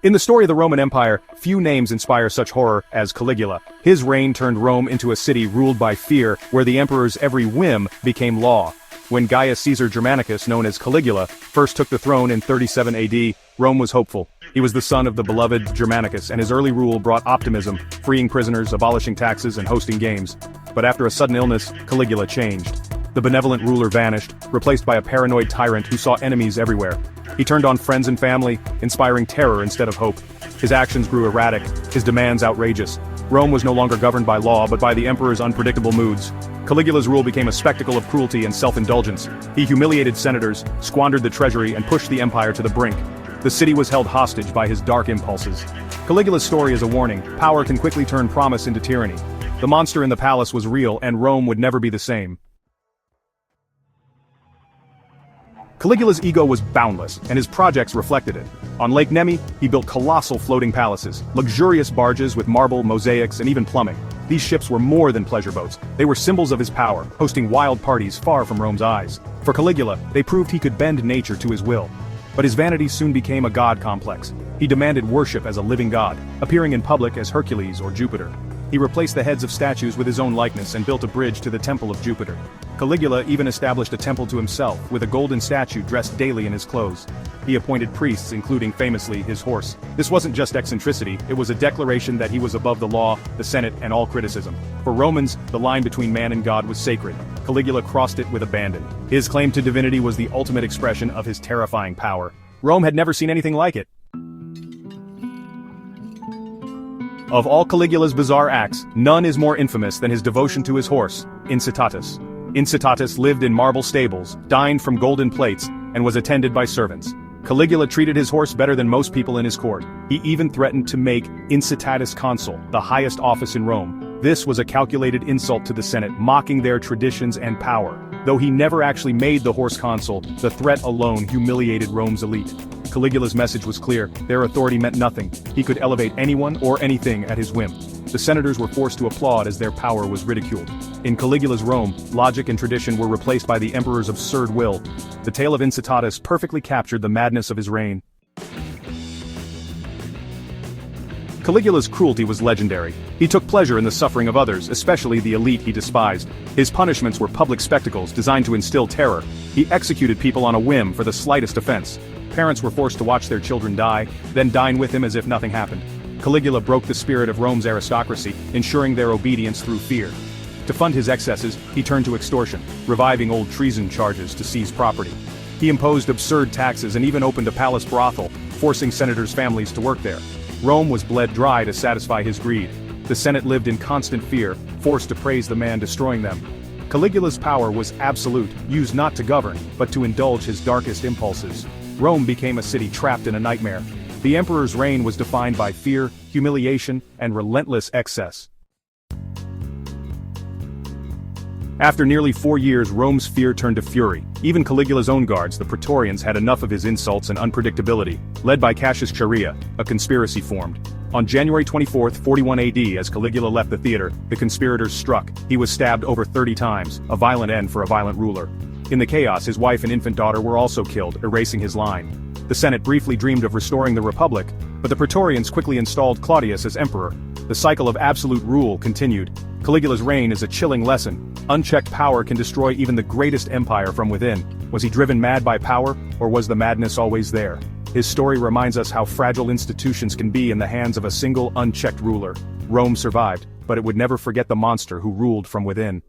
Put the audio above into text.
In the story of the Roman Empire, few names inspire such horror as Caligula. His reign turned Rome into a city ruled by fear, where the emperor's every whim became law. When Gaius Caesar Germanicus, known as Caligula, first took the throne in 37 AD, Rome was hopeful. He was the son of the beloved Germanicus, and his early rule brought optimism, freeing prisoners, abolishing taxes, and hosting games. But after a sudden illness, Caligula changed. The benevolent ruler vanished, replaced by a paranoid tyrant who saw enemies everywhere. He turned on friends and family, inspiring terror instead of hope. His actions grew erratic, his demands outrageous. Rome was no longer governed by law but by the emperor's unpredictable moods. Caligula's rule became a spectacle of cruelty and self-indulgence. He humiliated senators, squandered the treasury, and pushed the empire to the brink. The city was held hostage by his dark impulses. Caligula's story is a warning: power can quickly turn promise into tyranny. The monster in the palace was real, and Rome would never be the same. Caligula's ego was boundless, and his projects reflected it. On Lake Nemi, he built colossal floating palaces, luxurious barges with marble, mosaics, and even plumbing. These ships were more than pleasure boats. They were symbols of his power, hosting wild parties far from Rome's eyes. For Caligula, they proved he could bend nature to his will. But his vanity soon became a god complex. He demanded worship as a living god, appearing in public as Hercules or Jupiter. He replaced the heads of statues with his own likeness and built a bridge to the temple of Jupiter. Caligula even established a temple to himself, with a golden statue dressed daily in his clothes. He appointed priests, including famously his horse. This wasn't just eccentricity, it was a declaration that he was above the law, the Senate, and all criticism. For Romans, the line between man and God was sacred. Caligula crossed it with abandon. His claim to divinity was the ultimate expression of his terrifying power. Rome had never seen anything like it. Of all Caligula's bizarre acts, none is more infamous than his devotion to his horse, Incitatus. Incitatus lived in marble stables, dined from golden plates, and was attended by servants. Caligula treated his horse better than most people in his court. He even threatened to make Incitatus consul, the highest office in Rome. This was a calculated insult to the Senate, mocking their traditions and power. Though he never actually made the horse consul, the threat alone humiliated Rome's elite. Caligula's message was clear: their authority meant nothing. He could elevate anyone or anything at his whim. The senators were forced to applaud as their power was ridiculed. In Caligula's Rome, logic and tradition were replaced by the emperor's absurd will. The tale of Incitatus perfectly captured the madness of his reign. Caligula's cruelty was legendary. He took pleasure in the suffering of others, especially the elite he despised. His punishments were public spectacles designed to instill terror. He executed people on a whim for the slightest offense. Parents were forced to watch their children die, then dine with him as if nothing happened. Caligula broke the spirit of Rome's aristocracy, ensuring their obedience through fear. To fund his excesses, he turned to extortion, reviving old treason charges to seize property. He imposed absurd taxes and even opened a palace brothel, forcing senators' families to work there. Rome was bled dry to satisfy his greed. The Senate lived in constant fear, forced to praise the man destroying them. Caligula's power was absolute, used not to govern, but to indulge his darkest impulses. Rome became a city trapped in a nightmare. The emperor's reign was defined by fear, humiliation, and relentless excess. After nearly 4 years, Rome's fear turned to fury. Even Caligula's own guards, the Praetorians, had enough of his insults and unpredictability. Led by Cassius Chaerea, a conspiracy formed. On January 24, 41 AD, as Caligula left the theater, the conspirators struck. He was stabbed over 30 times, a violent end for a violent ruler. In the chaos, his wife and infant daughter were also killed, erasing his line. The Senate briefly dreamed of restoring the Republic, but the Praetorians quickly installed Claudius as emperor. The cycle of absolute rule continued. Caligula's reign is a chilling lesson. Unchecked power can destroy even the greatest empire from within. Was he driven mad by power, or was the madness always there? His story reminds us how fragile institutions can be in the hands of a single unchecked ruler. Rome survived, but it would never forget the monster who ruled from within.